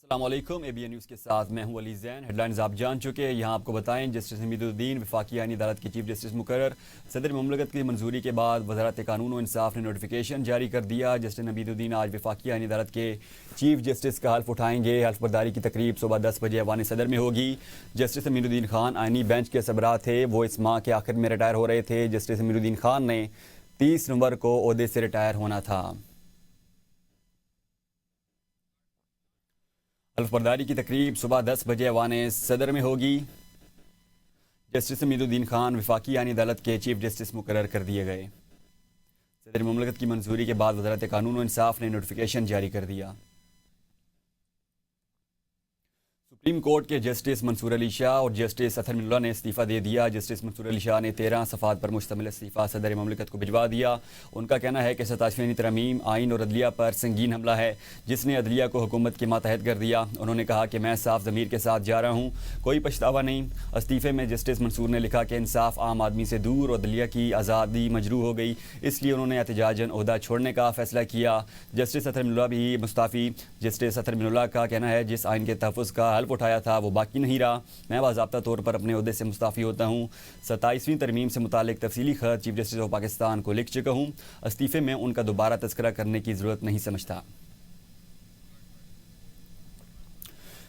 السلام علیکم اے be N news کے ساتھ میں ہوں علی زین۔ ہیڈ لائنز آپ جان چکے ہیں، یہاں آپ کو بتائیں جسٹس حمید الدین وفاقی آئینی عدالت کے چیف جسٹس مقرر۔ صدر مملکت کی منظوری کے بعد وزارت قانون و انصاف نے نوٹیفیکیشن جاری کر دیا۔ جسٹس حمید الدین آج وفاقی آئینی عدالت کے چیف جسٹس کا حلف اٹھائیں گے۔ حلف برداری کی تقریب صبح 10 بجے ایوان صدر میں ہوگی۔ جسٹس حمید الدین خان آئینی بینچ کے سربراہ تھے، وہ اس ماہ کے آخر میں ریٹائر ہو رہے تھے۔ جسٹس حمید الدین خان نے 30 نومبر کو عہدے سے ریٹائر ہونا تھا۔ حلف برداری کی تقریب صبح 10 بجے ایوان صدر میں ہوگی۔ جسٹس حمید الدین خان وفاقی آئینی عدالت کے چیف جسٹس مقرر کر دیے گئے۔ صدر مملکت کی منظوری کے بعد وزارت قانون و انصاف نے نوٹیفیکیشن جاری کر دیا۔ سپریم کورٹ کے جسٹس منصور علی شاہ اور جسٹس اطہر من اللہ نے استعفیٰ دے دیا۔ جسٹس منصور علی شاہ نے 13 صفحات پر مشتمل استعفیٰ صدر مملکت کو بھجوا دیا۔ ان کا کہنا ہے کہ 27ویں ترمیم آئین اور عدلیہ پر سنگین حملہ ہے، جس نے عدلیہ کو حکومت کے ماتحت کر دیا۔ انہوں نے کہا کہ میں صاف ضمیر کے ساتھ جا رہا ہوں، کوئی پچھتاوا نہیں۔ استعفے میں جسٹس منصور نے لکھا کہ انصاف عام آدمی سے دور اور عدلیہ کی آزادی مجروح ہو گئی، اس لیے انہوں نے احتجاجاً عہدہ چھوڑنے کا فیصلہ کیا۔ جسٹس اطہر من اللہ بھی مستعفی۔ جسٹس اطہر من اللہ کا کہنا ہے جس آئین کے تحفظ کا حلف اٹھایا تھا وہ باقی نہیں رہا، میں باضابطہ طور پر اپنے عہدے سے مستعفی ہوتا ہوں۔ 27ویں ترمیم سے متعلق تفصیلی خط چیف جسٹس آف پاکستان کو لکھ چکا ہوں، استعفے میں ان کا دوبارہ تذکرہ کرنے کی ضرورت نہیں سمجھتا۔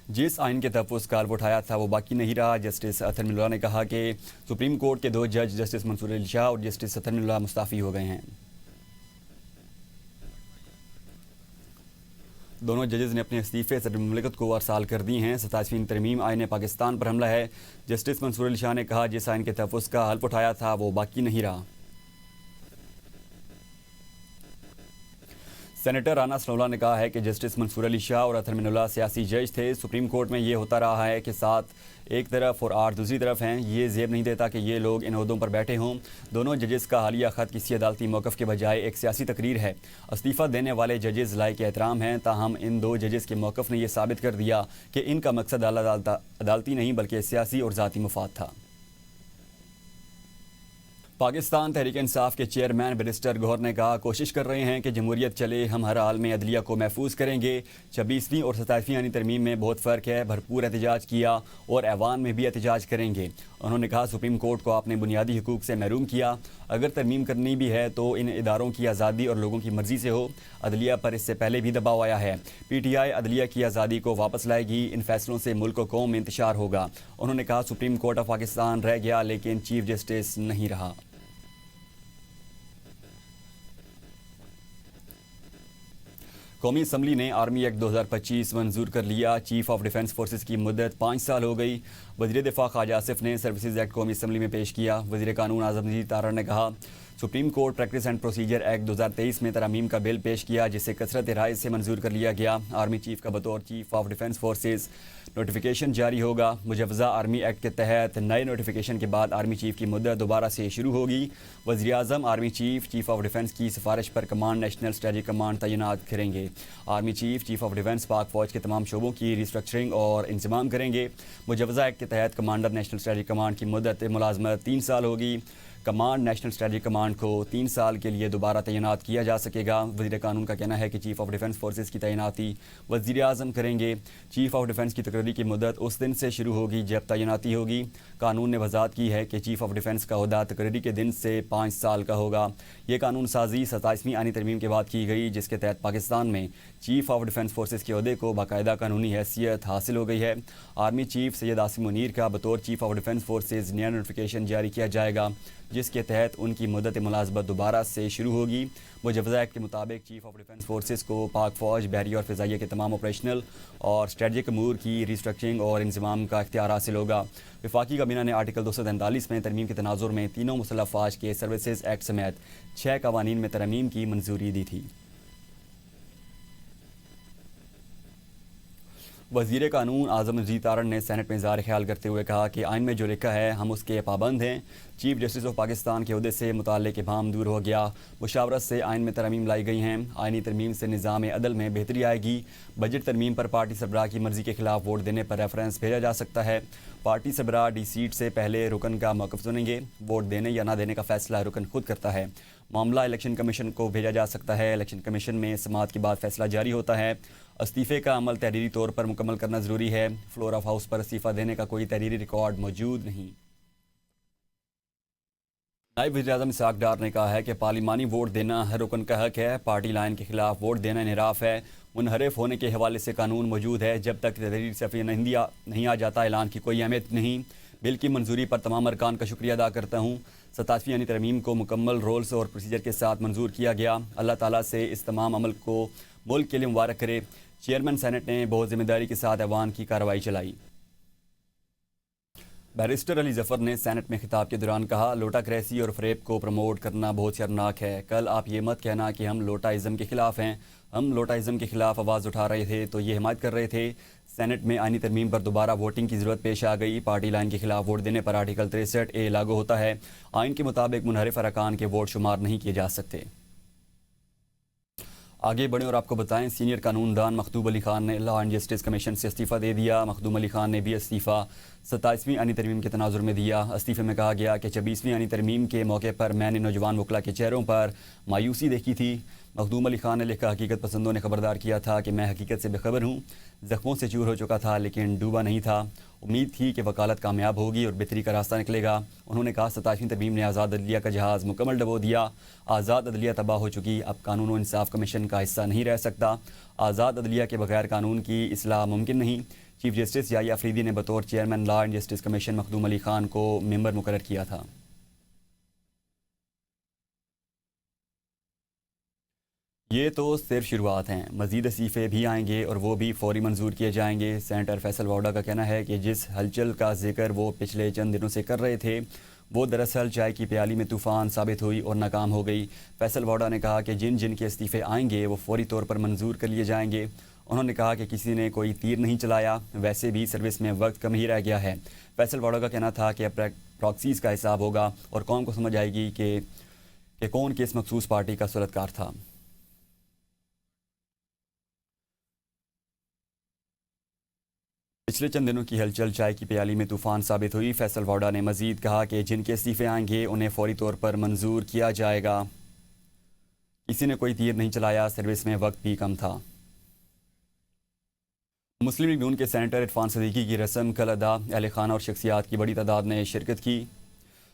جس آئین کے تحفظ کا حلف اٹھایا تھا وہ باقی نہیں رہا۔ جسٹس اطہر من اللہ نے کہا کہ سپریم کورٹ کے 2 جج جسٹس منصور علی شاہ اور جسٹس اطہر من اللہ مستعفی ہو گئے ہیں۔ دونوں ججز نے اپنے استعفے صدر مملکت کو ارسال کر دی ہیں۔ 27ویں ترمیم آئین پاکستان پر حملہ ہے۔ جسٹس منصور علی شاہ نے کہا جس آئین کے تحفظ کا حلف اٹھایا تھا وہ باقی نہیں رہا۔ سینیٹر رانا ثناء اللہ نے کہا ہے کہ جسٹس منصور علی شاہ اور اطہر من اللہ سیاسی جج تھے۔ سپریم کورٹ میں یہ ہوتا رہا ہے کہ 7 ایک طرف اور 8 دوسری طرف ہیں، یہ زیب نہیں دیتا کہ یہ لوگ ان عہدوں پر بیٹھے ہوں۔ دونوں ججز کا حالیہ خط کسی عدالتی موقف کے بجائے ایک سیاسی تقریر ہے۔ استعفیٰ دینے والے ججز لائق احترام ہیں، تاہم ان 2 ججز کے موقف نے یہ ثابت کر دیا کہ ان کا مقصد عدالتی نہیں بلکہ سیاسی اور ذاتی مفاد تھا۔ پاکستان تحریک انصاف کے چیئرمین بیرسٹر گوہر نے کہا کوشش کر رہے ہیں کہ جمہوریت چلے، ہم ہر حال میں عدلیہ کو محفوظ کریں گے۔ 26ویں اور 27ویں آئینی ترمیم میں بہت فرق ہے، بھرپور احتجاج کیا اور ایوان میں بھی احتجاج کریں گے۔ انہوں نے کہا سپریم کورٹ کو آپ نے بنیادی حقوق سے محروم کیا، اگر ترمیم کرنی بھی ہے تو ان اداروں کی آزادی اور لوگوں کی مرضی سے ہو۔ عدلیہ پر اس سے پہلے بھی دباؤ آیا ہے، پی ٹی آئی عدلیہ کی آزادی کو واپس لائے گی، ان فیصلوں سے ملک و قوم میں انتشار ہوگا۔ انہوں نے کہا سپریم کورٹ آف پاکستان رہ گیا لیکن چیف جسٹس نہیں رہا۔ قومی اسمبلی نے آرمی ایکٹ 2025 منظور کر لیا۔ چیف آف ڈیفنس فورسز کی مدت 5 سال ہو گئی۔ وزیر دفاع خواجہ آصف نے سروسز ایکٹ قومی اسمبلی میں پیش کیا۔ وزیر قانون اعظم مجید تارڑ نے کہا supreme court practice and procedure act 2023 میں ترامیم کا بل پیش کیا جسے کثرت رائے سے منظور کر لیا گیا۔ آرمی چیف کا بطور chief of defence forces notification جاری ہوگا۔ مجوزہ آرمی ایکٹ کے تحت نئے نوٹیفیکیشن کے بعد آرمی چیف کی مدت دوبارہ سے شروع ہوگی۔ وزیر اعظم آرمی چیف آف ڈیفنس کی سفارش پر کمانڈ نیشنل اسٹریٹجک کمانڈ تعینات کریں گے۔ آرمی چیف آف ڈیفنس پاک فوج کے تمام شعبوں کی ریسٹرکچرنگ اور انضمام کریں گے۔ مجوزہ ایکٹ کے تحت کمانڈر نیشنل اسٹریٹجک کمانڈ کی مدت ملازمت 3 سال ہوگی۔ کمانڈ نیشنل اسٹریٹجک کمانڈ کو 3 سال کے لیے دوبارہ تعینات کیا جا سکے گا۔ وزیر قانون کا کہنا ہے کہ چیف آف ڈیفنس فورسز کی تعیناتی وزیر اعظم کریں گے۔ چیف آف ڈیفنس کی تقرری کی مدت اس دن سے شروع ہوگی جب تعیناتی ہوگی۔ قانون نے وضاحت کی ہے کہ چیف آف ڈیفنس کا عہدہ تقرری کے دن سے 5 سال کا ہوگا۔ یہ قانون سازی 27ویں آئینی ترمیم کے بعد کی گئی جس کے تحت پاکستان میں چیف آف ڈیفنس فورسز کے عہدے کو باقاعدہ قانونی حیثیت حاصل ہو گئی ہے۔ آرمی چیف سید عاصم منیر کا بطور چیف آف ڈیفنس فورسز نیا نوٹیفیکیشن جاری کیا جائے گا جس کے تحت ان کی مدت ملازمت دوبارہ سے شروع ہوگی۔ مجوزہ ایکٹ کے مطابق چیف آف ڈیفنس فورسز کو پاک فوج، بحریہ اور فضائیہ کے تمام آپریشنل اور اسٹریٹجک امور کی ریسٹرکچرنگ اور انضمام کا اختیار حاصل ہوگا۔ وفاقی کابینہ نے آرٹیکل 243 میں ترمیم کے تناظر میں تینوں مسلح افواج کے سروسز ایکٹ سمیت 6 قوانین میں ترمیم کی منظوری دی تھی۔ وزیر قانون اعظم مجید تارڑ نے سینٹ میں اظہار خیال کرتے ہوئے کہا کہ آئین میں جو لکھا ہے ہم اس کے پابند ہیں۔ چیف جسٹس آف پاکستان کے عہدے سے متعلق ابہام دور ہو گیا۔ مشاورت سے آئین میں ترمیم لائی گئی ہیں۔ آئینی ترمیم سے نظام عدل میں بہتری آئے گی۔ بجٹ ترمیم پر پارٹی سربراہ کی مرضی کے خلاف ووٹ دینے پر ریفرنس بھیجا جا سکتا ہے۔ پارٹی سربراہ ڈی سیٹ سے پہلے رکن کا موقف سنیں گے۔ ووٹ دینے یا نہ دینے کا فیصلہ رکن خود کرتا ہے۔ معاملہ الیکشن کمیشن کو بھیجا جا سکتا ہے۔ الیکشن کمیشن میں سماعت کے بعد فیصلہ جاری ہوتا ہے۔ استعفے کا عمل تحریری طور پر مکمل کرنا ضروری ہے۔ فلور آف ہاؤس پر استعفیٰ دینے کا کوئی تحریری ریکارڈ موجود نہیں۔ نائب وزیر اعظم اسحاق ڈار نے کہا ہے کہ پارلیمانی ووٹ دینا ہر رکن کا حق ہے۔ پارٹی لائن کے خلاف ووٹ دینا انحراف ہے۔ منحرف ہونے کے حوالے سے قانون موجود ہے۔ جب تک تحریری صفحے نہیں آ جاتا اعلان کی کوئی اہمیت نہیں۔ بل کی منظوری پر تمام ارکان کا شکریہ ادا کرتا ہوں۔ 87ویں یعنی ترمیم کو مکمل رولز اور پروسیجر کے ساتھ منظور کیا گیا۔ اللہ تعالیٰ سے اس تمام عمل کو ملک کے لیے مبارک کرے۔ چیئرمین سینٹ نے بہت ذمہ داری کے ساتھ ایوان کی کارروائی چلائی۔ بیرسٹر علی ظفر نے سینٹ میں خطاب کے دوران کہا، لوٹا کریسی اور فریب کو پروموٹ کرنا بہت شرمناک ہے۔ کل آپ یہ مت کہنا کہ ہم لوٹائزم کے خلاف ہیں۔ ہم لوٹائزم کے خلاف آواز اٹھا رہے تھے تو یہ حمایت کر رہے تھے۔ سینٹ میں آئینی ترمیم پر دوبارہ ووٹنگ کی ضرورت پیش آ گئی۔ پارٹی لائن کے خلاف ووٹ دینے پر آرٹیکل 63A لاگو ہوتا ہے۔ آئین کے مطابق منحرف ارکان کے ووٹ شمار نہیں کیے جا سکتے۔ آگے بڑھیں اور آپ کو بتائیں، سینئر قانون دان مخدوم علی خان نے لا اینڈ جسٹس کمیشن سے استعفیٰ دے دیا۔ مخدوم علی خان نے بھی استعفیٰ 27ویں آئینی ترمیم کے تناظر میں دیا۔ استعفے میں کہا گیا کہ 26ویں آئینی ترمیم کے موقع پر میں نے نوجوان وکلاء کے چہروں پر مایوسی دیکھی تھی۔ مخدوم علی خان نے لکھا، حقیقت پسندوں نے خبردار کیا تھا کہ میں حقیقت سے بے خبر ہوں۔ زخموں سے چور ہو چکا تھا لیکن ڈوبا نہیں تھا۔ امید تھی کہ وکالت کامیاب ہوگی اور بہتری کا راستہ نکلے گا۔ انہوں نے کہا، 27ویں ترمیم نے آزاد عدلیہ کا جہاز مکمل ڈبو دیا۔ آزاد عدلیہ تباہ ہو چکی، اب قانون و انصاف کمیشن کا حصہ نہیں رہ سکتا۔ آزاد عدلیہ کے بغیر قانون کی اصلاح ممکن نہیں۔ چیف جسٹس یحییٰ افریدی نے بطور chairman law and justice commission Makhdoom Ali Khan کو ممبر مقرر کیا تھا۔ یہ تو صرف شروعات ہیں، مزید استعفے بھی آئیں گے اور وہ بھی فوری منظور کیے جائیں گے۔ سینیٹر فیصل واؤڈا کا کہنا ہے کہ جس ہلچل کا ذکر وہ پچھلے چند دنوں سے کر رہے تھے وہ دراصل چائے کی پیالی میں طوفان ثابت ہوئی اور ناکام ہو گئی۔ فیصل واؤڈا نے کہا کہ جن جن کے استعفے آئیں گے وہ فوری طور پر منظور کر لیے جائیں گے۔ انہوں نے کہا کہ کسی نے کوئی تیر نہیں چلایا، ویسے بھی سروس میں وقت کم ہی رہ گیا ہے۔ فیصل واؤڈا کا کہنا تھا کہ اب پراکسیز کا حساب ہوگا اور قوم کو سمجھ آئے گی کہ کون کس مخصوص پارٹی کا سلطکار تھا۔ پچھلے چند دنوں کی ہلچل چائے کی پیالی میں طوفان ثابت ہوئی۔ فیصل واؤڈا نے مزید کہا کہ جن کے استعفے آئیں گے انہیں فوری طور پر منظور کیا جائے گا۔ کسی نے کوئی تیر نہیں چلایا، سروس میں وقت بھی کم تھا۔ مسلم لیگ نون کے سینیٹر عرفان صدیقی کی رسم کل ادا، اہل خانہ اور شخصیات کی بڑی تعداد نے شرکت کی۔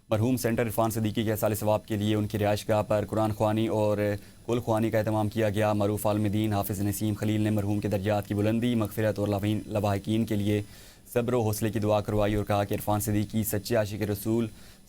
مرحوم سینیٹر عرفان صدیقی کے احصال ثواب کے لیے ان کی رہائش گاہ پر قرآن خوانی اور کل خوانی کا اہتمام کیا گیا۔ معروف عالم دین حافظ نسیم خلیل نے مرحوم کے درجات کی بلندی، مغفرت اور لواحقین کے لیے صبر و حوصلے کی دعا کروائی اور کہا کہ عرفان صدیقی سچے عاشق رسول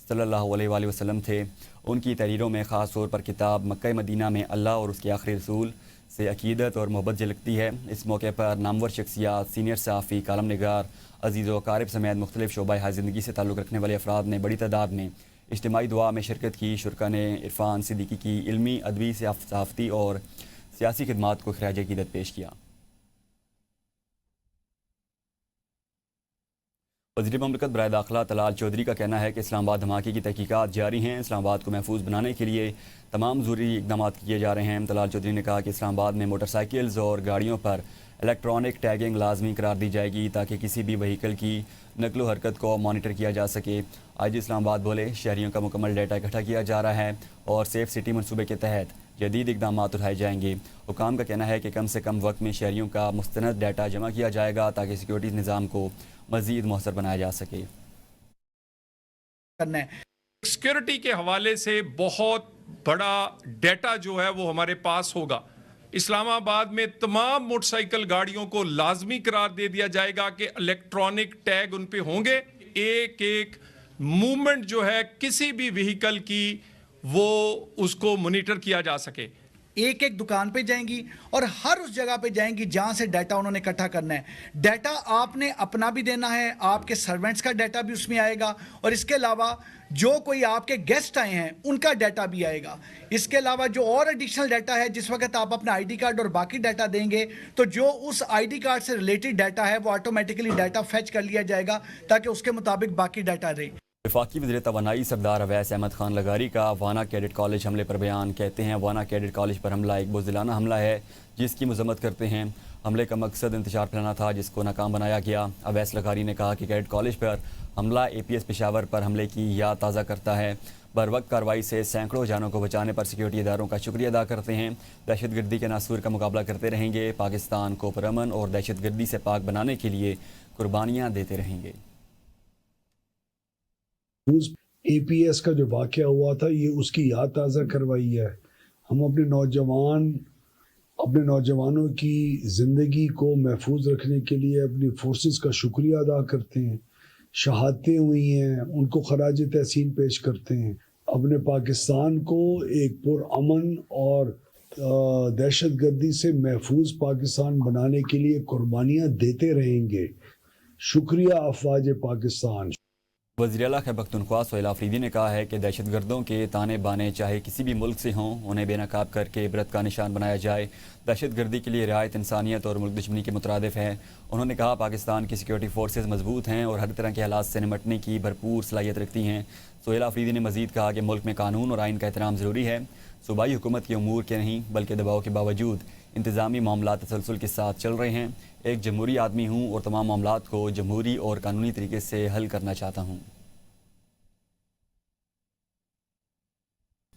صلی اللہ علیہ وآلہ وسلم تھے۔ ان کی تحریروں میں خاص طور پر کتاب مکہ مدینہ میں اللہ اور اس کے آخری رسول سے عقیدت اور محبت جھلکتی ہے۔ اس موقع پر نامور شخصیات، سینئر صحافی، کالم نگار، عزیز و اقارب سمیت مختلف شعبۂ حیات زندگی سے تعلق رکھنے والے افراد نے بڑی تعداد میں اجتماعی دعا میں شرکت کی۔ شرکا نے عرفان صدیقی کی علمی، ادبی، صحافتی اور سیاسی خدمات کو خراج عقیدت پیش کیا۔ وزیر مملکت برائے داخلہ طلال چودھری کا کہنا ہے کہ اسلام آباد دھماکے کی تحقیقات جاری ہیں۔ اسلام آباد کو محفوظ بنانے کے لیے تمام ضروری اقدامات کیے جا رہے ہیں۔ طلال چودھری نے کہا کہ اسلام آباد میں موٹر سائیکلز اور گاڑیوں پر الیکٹرانک ٹیگنگ لازمی قرار دی جائے گی تاکہ کسی بھی وہیکل کی نقل و حرکت کو مانیٹر کیا جا سکے۔ آج اسلام آباد بولے، شہریوں کا مکمل ڈیٹا اکٹھا کیا جا رہا ہے اور سیف سٹی منصوبے کے تحت جدید اقدامات اٹھائے جائیں گے۔ حکام کا کہنا ہے کہ کم سے کم وقت میں شہریوں کا مستند ڈیٹا جمع کیا جائے گا تاکہ سیکیورٹی نظام کو مزید مؤثر بنایا جا سکے۔ سیکیورٹی کے حوالے سے بہت بڑا ڈیٹا جو ہے وہ ہمارے پاس ہوگا۔ اسلام آباد میں تمام موٹر سائیکل گاڑیوں کو لازمی قرار دے دیا جائے گا کہ الیکٹرانک ٹیگ ان پہ ہوں گے۔ ایک ایک موومنٹ جو ہے کسی بھی وہیکل کی وہ اس کو مانیٹر کیا جا سکے۔ ایک ایک دکان پہ جائیں گی اور ہر اس جگہ پہ جائیں گی جہاں سے ڈیٹا انہوں نے اکٹھا کرنا ہے۔ ڈیٹا آپ نے اپنا بھی دینا ہے، آپ کے سرونٹس کا ڈیٹا بھی اس میں آئے گا اور اس کے علاوہ جو کوئی آپ کے گیسٹ آئے ہیں ان کا ڈیٹا بھی آئے گا۔ اس کے علاوہ جو اور ایڈیشنل ڈیٹا ہے، جس وقت آپ اپنا آئی ڈی کارڈ اور باقی ڈیٹا دیں گے تو جو اس آئی ڈی کارڈ سے ریلیٹڈ ڈیٹا ہے وہ آٹومیٹکلی ڈیٹا فیچ کر لیا جائے گا تاکہ اس کے مطابق باقی ڈیٹا رہے۔ وفاقی وزیر توانائی سردار اویس احمد خان لغاری کا وانا کیڈٹ کالج حملے پر بیان۔ کہتے ہیں وانا کیڈٹ کالج پر حملہ ایک بزدلانہ حملہ ہے جس کی مذمت کرتے ہیں۔ حملے کا مقصد انتشار پھیلانا تھا جس کو ناکام بنایا گیا۔ اویس لغاری نے کہا کہ کیڈٹ کالج پر حملہ اے پی ایس پشاور پر حملے کی یاد تازہ کرتا ہے۔ بر وقت کارروائی سے سینکڑوں جانوں کو بچانے پر سیکیورٹی اداروں کا شکریہ ادا کرتے ہیں. دہشت گردی کے ناسور کا مقابلہ کرتے رہیں گے. پاکستان کو پرامن اور دہشت گردی سے پاک بنانے کے لیے قربانیاں دیتے رہیں گے. اے پی ایس کا جو واقعہ ہوا تھا یہ اس کی یاد تازہ کروائی ہے. ہم اپنے نوجوانوں کی زندگی کو محفوظ رکھنے کے لیے اپنی فورسز کا شکریہ ادا کرتے ہیں. شہادتیں ہوئی ہیں ان کو خراج تحسین پیش کرتے ہیں. اپنے پاکستان کو ایک پرامن اور دہشت گردی سے محفوظ پاکستان بنانے کے لیے قربانیاں دیتے رہیں گے. شکریہ افواج پاکستان. وزیراعلیٰ خیبر پختونخوا سہیل آفریدی نے کہا ہے کہ دہشت گردوں کے تانے بانے چاہے کسی بھی ملک سے ہوں انہیں بے نقاب کر کے عبرت کا نشان بنایا جائے. دہشت گردی کے لیے رعایت انسانیت اور ملک دشمنی کے مترادف ہے. انہوں نے کہا پاکستان کی سیکیورٹی فورسز مضبوط ہیں اور ہر طرح کے حالات سے نمٹنے کی بھرپور صلاحیت رکھتی ہیں. سہیل آفریدی نے مزید کہا کہ ملک میں قانون اور آئین کا احترام ضروری ہے. صوبائی حکومت کے امور کے نہیں بلکہ دباؤ کے باوجود انتظامی معاملات تسلسل کے ساتھ چل رہے ہیں. ایک جمہوری آدمی ہوں اور تمام معاملات کو جمہوری اور قانونی طریقے سے حل کرنا چاہتا ہوں.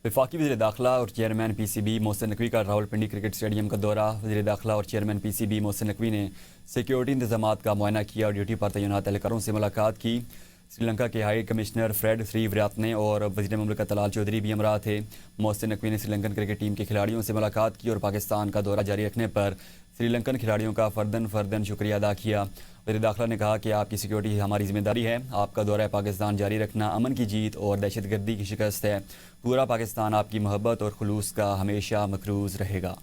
وفاقی وزیر داخلہ اور chairman P C B Mohsin Naqvi کا راولپنڈی کرکٹ اسٹیڈیم کا دورہ. وزیر داخلہ اور chairman P C B Mohsin Naqvi نے سیکیورٹی انتظامات کا معائنہ کیا اور ڈیوٹی پر تعینات اہلکاروں سے ملاقات کی. سری لنکا کے ہائی کمشنر فریڈ سری وریاتنے اور وزیر مملکت طلال چودھری بھی ہمراہ تھے. محسن نقوی نے سری لنکن کرکٹ ٹیم کے کھلاڑیوں سے ملاقات کی اور پاکستان کا دورہ جاری رکھنے پر سری لنکن کھلاڑیوں کا فردن شکریہ ادا کیا. وزیر داخلہ نے کہا کہ آپ کی سیکیورٹی ہماری ذمہ داری ہے. آپ کا دورہ پاکستان جاری رکھنا امن کی جیت اور دہشت گردی کی شکست ہے. پورا پاکستان آپ کی محبت اور خلوص کا ہمیشہ مقروض رہے گا.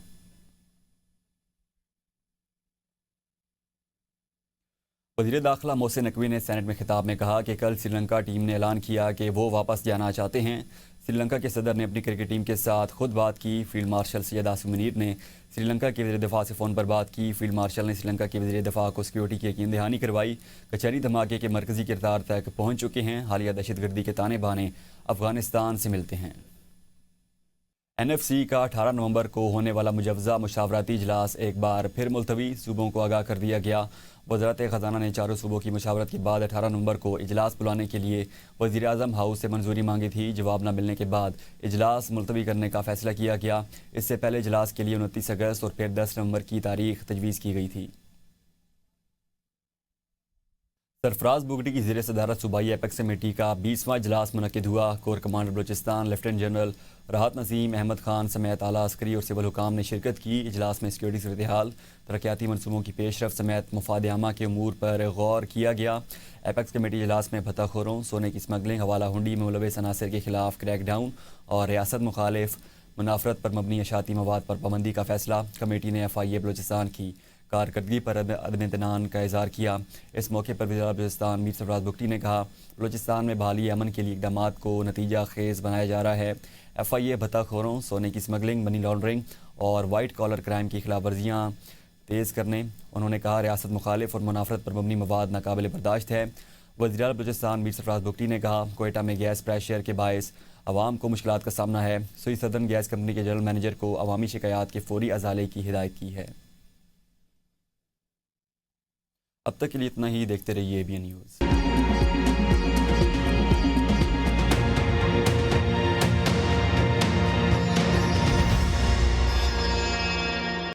وزیر داخلہ محسن نقوی نے سینٹ میں خطاب میں کہا کہ کل سری لنکا ٹیم نے اعلان کیا کہ وہ واپس جانا چاہتے ہیں. سری لنکا کے صدر نے اپنی کرکٹ ٹیم کے ساتھ خود بات کی. فیلڈ مارشل سید آصف منیر نے سری لنکا کے وزیر دفاع سے فون پر بات کی. فیلڈ مارشل نے سری لنکا کے وزیر دفاع کو سیکیورٹی کی یقین دہانی کروائی. کچہری دھماکے کے مرکزی کردار تک پہنچ چکے ہیں. حالیہ دہشت گردی کے تانے بانے افغانستان سے ملتے ہیں. این ایف سی کا 18 نومبر کو ہونے والا مجوزہ مشاورتی اجلاس ایک بار پھر ملتوی. صوبوں کو آگاہ کر دیا گیا. وزارت خزانہ نے چاروں صوبوں کی مشاورت کے بعد 18 نومبر کو اجلاس بلانے کے لیے وزیر اعظم ہاؤس سے منظوری مانگی تھی. جواب نہ ملنے کے بعد اجلاس ملتوی کرنے کا فیصلہ کیا گیا. اس سے پہلے اجلاس کے لیے 29 اگست اور پھر 10 نومبر کی تاریخ تجویز کی گئی تھی. سرفراز بگٹی کی زیر صدارت صوبائی ایپیکس کمیٹی کا 20واں اجلاس منعقد ہوا. Corps commander Balochistan lieutenant general Rahat Nazeem Ahmed Khan سمیت اعلیٰ عسکری اور سول حکام نے شرکت کی. اجلاس میں سیکیورٹی صورتحال، ترقیاتی منصوبوں کی پیش رفت سمیت مفاد عامہ کے امور پر غور کیا گیا. ایپیکس کمیٹی اجلاس میں بھتہ خوروں، سونے کی اسمگلنگ، حوالہ ہنڈی میں ملوث عناصر کے خلاف کریک ڈاؤن اور ریاست مخالف منافرت پر مبنی اشاعتی مواد پر پابندی کا فیصلہ. کمیٹی نے ایف آئی اے بلوچستان کی کارکردگی پر عدم اطمینان کا اظہار کیا. اس موقع پر وزیر بلوچستان میر سرفراز بگٹی نے کہا بلوچستان میں بحالی امن کے لیے اقدامات کو نتیجہ خیز بنایا جا رہا ہے. ایف آئی اے بھتہ خوروں، سونے کی اسمگلنگ، منی لانڈرنگ اور وائٹ کالر کرائم کی خلاف ورزیاں تیز کرنے. انہوں نے کہا ریاست مخالف اور منافرت پر مبنی مواد ناقابل برداشت ہے. وزیر بلوچستان میر سرفراز بگٹی نے کہا کوئٹہ میں گیس پریشر کے باعث عوام کو مشکلات کا سامنا ہے. سوئی سدرن گیس کمپنی کے جنرل مینیجر کو عوامی شکایات کے فوری ازالے کی ہدایت کی ہے. اب تک کے لیے اتنا ہی. دیکھتے رہیے ABN نیوز.